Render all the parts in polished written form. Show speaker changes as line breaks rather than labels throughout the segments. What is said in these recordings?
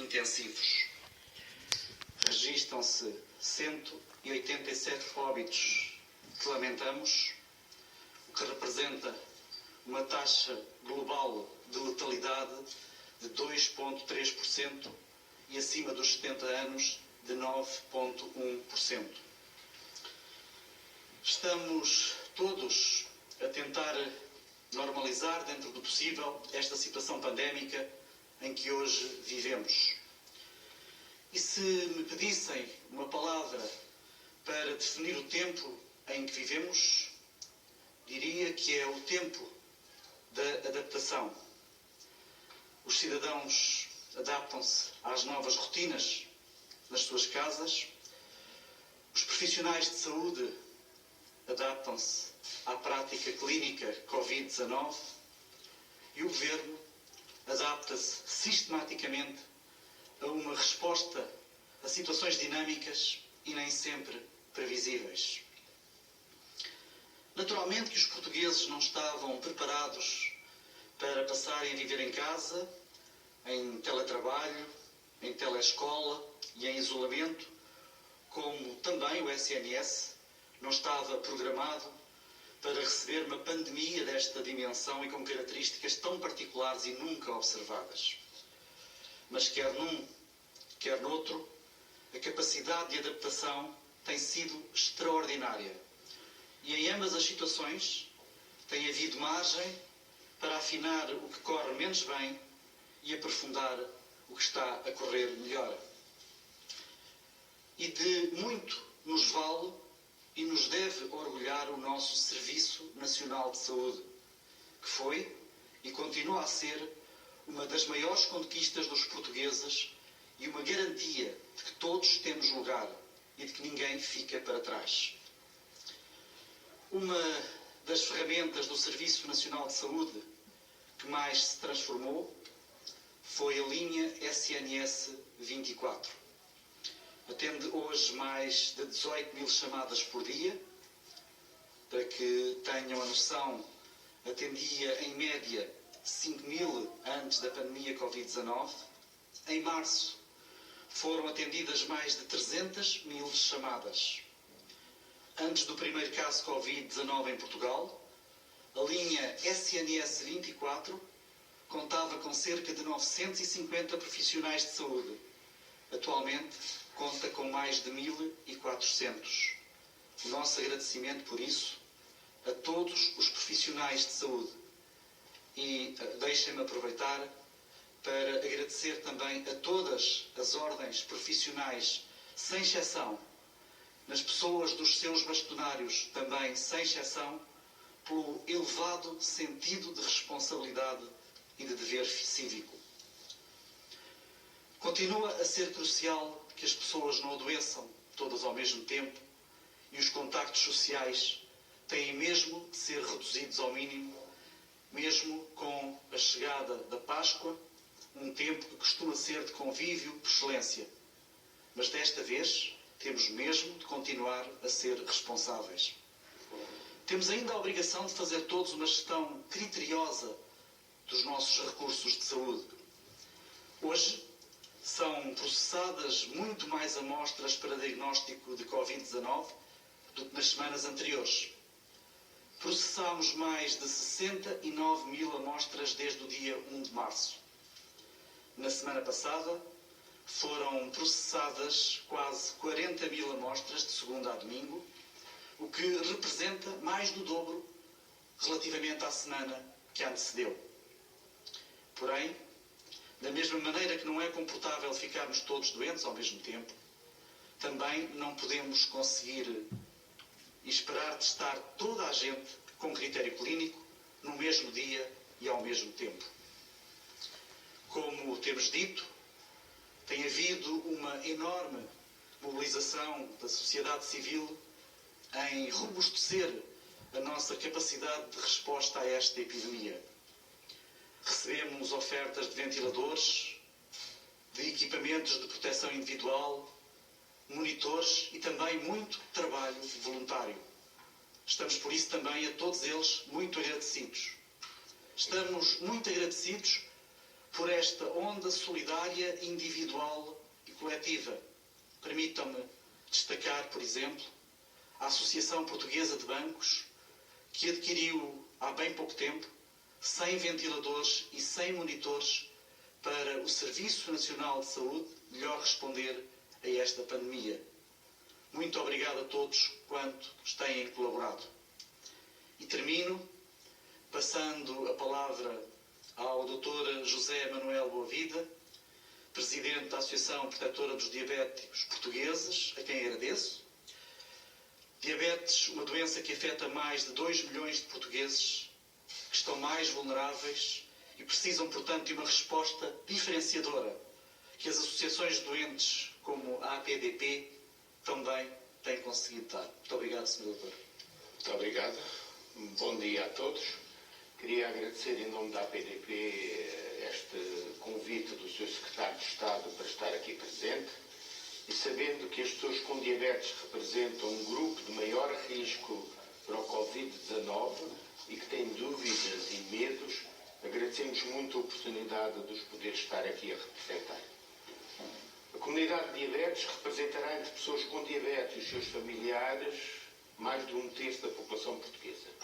intensivos. Registram-se 187 óbitos que lamentamos, o que representa uma taxa global de letalidade de 2,3% e acima dos 70 anos de 9,1%. Estamos todos a tentar normalizar, dentro do possível, esta situação pandémica em que hoje vivemos. E se me pedissem uma palavra para definir o tempo em que vivemos, diria que é o tempo da adaptação. Os cidadãos adaptam-se às novas rotinas nas suas casas, os profissionais de saúde adaptam-se à prática clínica Covid-19 e o Governo adapta-se sistematicamente a uma resposta a situações dinâmicas e nem sempre previsíveis. Naturalmente que os portugueses não estavam preparados para passarem a viver em casa, em teletrabalho, em telescola e em isolamento, como também o SNS não estava programado para receber uma pandemia desta dimensão e com características tão particulares e nunca observadas. Mas quer num, quer noutro, a capacidade de adaptação tem sido extraordinária. E em ambas as situações tem havido margem para afinar o que corre menos bem e aprofundar o que está a correr melhor. E de muito nos vale e nos deve orgulhar o nosso Serviço Nacional de Saúde, que foi e continua a ser uma das maiores conquistas dos portugueses e uma garantia de que todos temos lugar e de que ninguém fica para trás. Uma das ferramentas do Serviço Nacional de Saúde que mais se transformou foi a linha SNS 24. Atende hoje mais de 18 mil chamadas por dia. Para que tenham a noção, atendia em média 5 mil antes da pandemia Covid-19. Em março foram atendidas mais de 300 mil chamadas. Antes do primeiro caso Covid-19 em Portugal, a linha SNS 24 contava com cerca de 950 profissionais de saúde. Atualmente conta com mais de 1.400. O nosso agradecimento por isso a todos os profissionais de saúde. E deixem-me aproveitar para agradecer também a todas as ordens profissionais, sem exceção, nas pessoas dos seus bastonários, também sem exceção, pelo elevado sentido de responsabilidade e de dever cívico. Continua a ser crucial que as pessoas não adoeçam todas ao mesmo tempo e os contactos sociais têm mesmo de ser reduzidos ao mínimo, mesmo com a chegada da Páscoa, um tempo que costuma ser de convívio por excelência. Mas desta vez temos mesmo de continuar a ser responsáveis. Temos ainda a obrigação de fazer todos uma gestão criteriosa dos nossos recursos de saúde. Hoje são processadas muito mais amostras para diagnóstico de Covid-19 do que nas semanas anteriores. Processámos mais de 69 mil amostras desde o dia 1 de março. Na semana passada foram processadas quase 40 mil amostras de segunda a domingo, o que representa mais do dobro relativamente à semana que antecedeu. Porém, da mesma maneira que não é comportável ficarmos todos doentes ao mesmo tempo, também não podemos conseguir e esperar testar toda a gente com critério clínico no mesmo dia e ao mesmo tempo. Como temos dito, tem havido uma enorme mobilização da sociedade civil em robustecer a nossa capacidade de resposta a esta epidemia. Recebemos ofertas de ventiladores, de equipamentos de proteção individual, monitores e também muito trabalho voluntário. Estamos, por isso, também a todos eles muito agradecidos. Estamos muito agradecidos por esta onda solidária individual e coletiva. Permitam-me destacar, por exemplo, a Associação Portuguesa de Bancos, que adquiriu há bem pouco tempo 100 ventiladores e 100 monitores para o Serviço Nacional de Saúde melhor responder a esta pandemia. Muito obrigado a todos quantos têm colaborado. E termino passando a palavra ao Dr. José Manuel Boavida, Presidente da Associação Protetora dos Diabéticos Portugueses, a quem agradeço. Diabetes, uma doença que afeta mais de 2 milhões de portugueses que estão mais vulneráveis e precisam, portanto, de uma resposta diferenciadora que as associações de doentes como a APDP também têm conseguido dar. Muito obrigado, Sr. Doutor.
Muito obrigado. Bom dia a todos. Queria agradecer em nome da APDP este convite do Sr. Secretário de Estado para estar aqui presente e sabendo que as pessoas com diabetes representam um grupo de maior risco para o Covid-19 e que têm dúvidas e medos, agradecemos muito a oportunidade de os poder estar aqui a representar. A comunidade de diabetes representará entre pessoas com diabetes e os seus familiares mais de 1/3 da população portuguesa.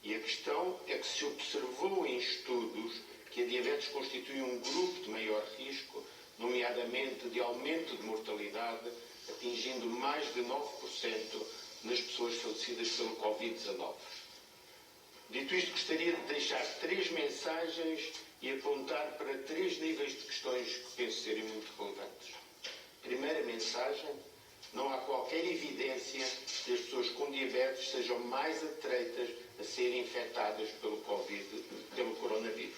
E a questão é que se observou em estudos que a diabetes constitui um grupo de maior risco, nomeadamente de aumento de mortalidade, atingindo mais de 9% nas pessoas falecidas pelo Covid-19. Dito isto, gostaria de deixar 3 mensagens e apontar para 3 níveis de questões que penso serem muito relevantes. Primeira mensagem: não há qualquer evidência que as pessoas com diabetes sejam mais atreitas a serem infectadas pelo coronavírus.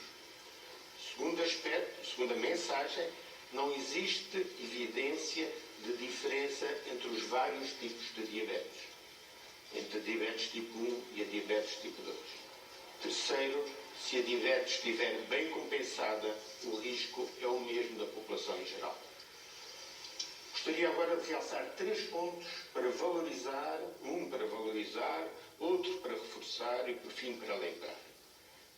Segundo aspecto, segunda mensagem: não existe evidência de diferença entre os vários tipos de diabetes, entre a diabetes tipo 1 e a diabetes tipo 2. Terceiro, se a diabetes estiver bem compensada, o risco é o mesmo da população em geral. Gostaria agora de realçar 3 pontos para valorizar, um para valorizar, outro para reforçar e, por fim, para lembrar.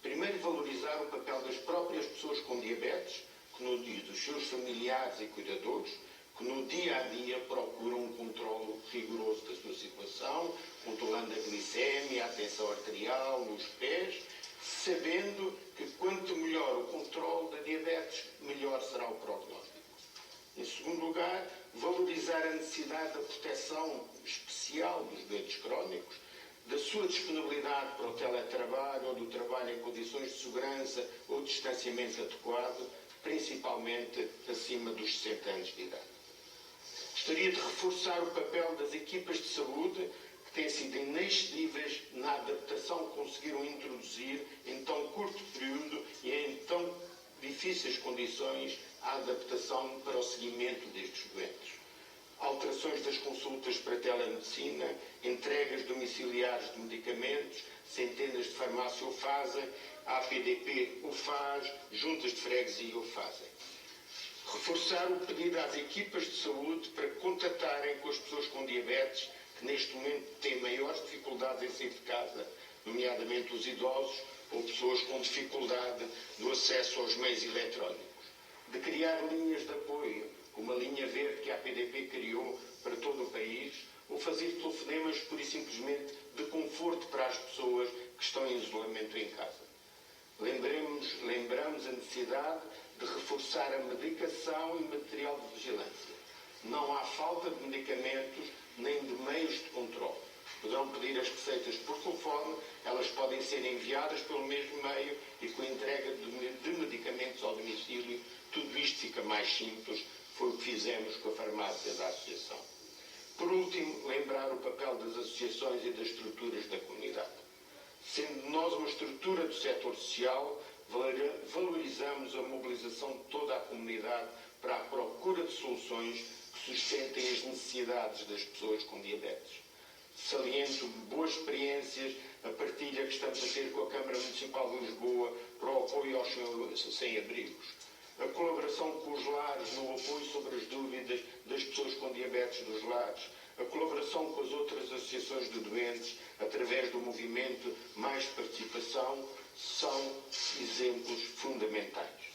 Primeiro, valorizar o papel das próprias pessoas com diabetes, e dos seus familiares e cuidadores, que no dia-a-dia procuram um controle rigoroso da sua situação, controlando a glicémia, a tensão arterial, nos pés, sabendo que quanto melhor o controle da diabetes, melhor será o prognóstico. Em segundo lugar, valorizar a necessidade da proteção especial dos doentes crónicos, da sua disponibilidade para o teletrabalho ou do trabalho em condições de segurança ou de distanciamento adequado, principalmente acima dos 60 anos de idade. Gostaria de reforçar o papel das equipas de saúde, que têm sido inexcedíveis na adaptação que conseguiram introduzir em tão curto período e em tão difíceis condições a adaptação para o seguimento destes doentes. Alterações das consultas para telemedicina, entregas domiciliares de medicamentos, centenas de farmácias o fazem, a APDP o faz, juntas de freguesia o fazem. Reforçar o pedido às equipas de saúde para contatarem com as pessoas com diabetes que neste momento têm maiores dificuldades em sair de casa, nomeadamente os idosos ou pessoas com dificuldade no acesso aos meios eletrónicos. De criar linhas de apoio, como a linha verde que a APDP criou para todo o país, ou fazer telefonemas pura e simplesmente de conforto para as pessoas que estão em isolamento em casa. Lembramos a necessidade de reforçar a medicação e material de vigilância. Não há falta de medicamentos nem de meios de controle. Poderão pedir as receitas por telefone, elas podem ser enviadas pelo mesmo meio e com a entrega de medicamentos ao domicílio, tudo isto fica mais simples. Foi o que fizemos com a farmácia da associação. Por último, lembrar o papel das associações e das estruturas da comunidade. Sendo nós uma estrutura do setor social, valorizamos a mobilização de toda a comunidade para a procura de soluções que sustentem as necessidades das pessoas com diabetes. Saliento boas experiências, a partilha que estamos a ter com a Câmara Municipal de Lisboa para o apoio aos sem-abrigos. A colaboração com os lares no apoio sobre as dúvidas das pessoas com diabetes dos lares, a colaboração com as outras associações de doentes através do movimento Mais Participação, são exemplos fundamentais.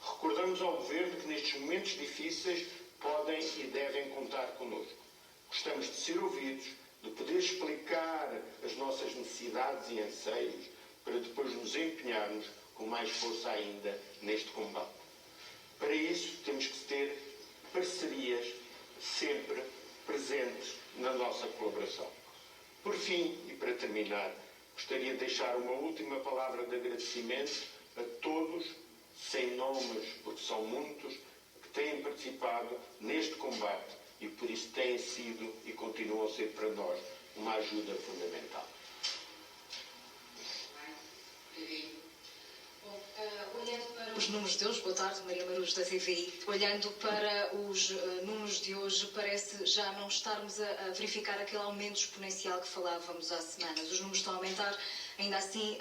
Recordamos ao Governo que nestes momentos difíceis podem e devem contar connosco. Gostamos de ser ouvidos, de poder explicar as nossas necessidades e anseios, para depois nos empenharmos com mais força ainda neste combate. Para isso, temos que ter parcerias sempre presentes na nossa colaboração. Por fim, e para terminar, gostaria de deixar uma última palavra de agradecimento a todos, sem nomes, porque são muitos, que têm participado neste combate e por isso têm sido e continuam a ser para nós uma ajuda fundamental.
Os números de hoje, boa tarde, Maria Marujo da TVI. Olhando para os números de hoje, parece já não estarmos a verificar aquele aumento exponencial que falávamos há semanas. Os números estão a aumentar, ainda assim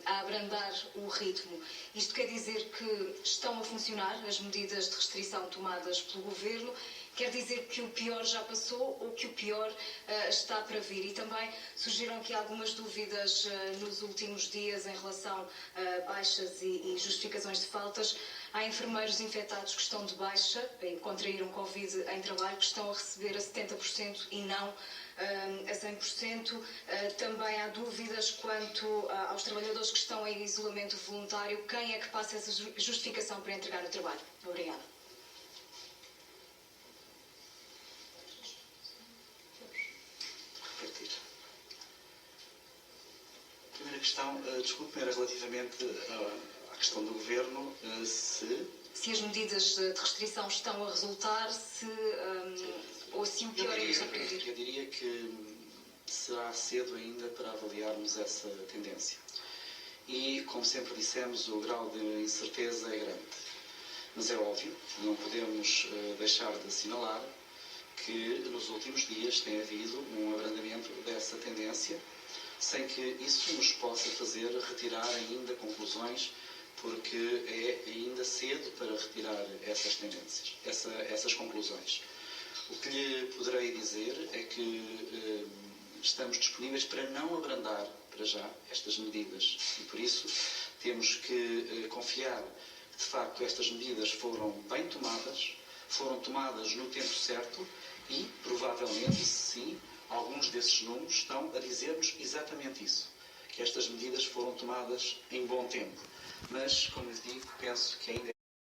a abrandar o ritmo. Isto quer dizer que estão a funcionar as medidas de restrição tomadas pelo Governo? Quer dizer que o pior já passou ou que o pior está para vir? E também surgiram aqui algumas dúvidas nos últimos dias em relação a baixas e justificações de faltas. Há enfermeiros infectados que estão de baixa, contraíram Covid em trabalho, que estão a receber a 70% e não a 100%. Também há dúvidas quanto aos trabalhadores que estão em isolamento voluntário. Quem é que passa essa justificação para entregar o trabalho? Obrigada.
A primeira questão, desculpe-me, era relativamente à questão do Governo,
se as medidas de restrição estão a resultar, ou se o pior é está para vir.
Eu diria que será cedo ainda para avaliarmos essa tendência. E, como sempre dissemos, o grau de incerteza é grande. Mas é óbvio, não podemos deixar de assinalar que nos últimos dias tem havido um abrandamento dessa tendência, sem que isso nos possa fazer retirar ainda conclusões, porque é ainda cedo para retirar essas tendências, essas conclusões. O que lhe poderei dizer é que estamos disponíveis para não abrandar, para já, estas medidas. E por isso temos que confiar que, de facto, estas medidas foram bem tomadas, foram tomadas no tempo certo e, provavelmente, sim, alguns desses números estão a dizer-nos exatamente isso, que estas medidas foram tomadas em bom tempo. Mas, como lhe digo, penso que ainda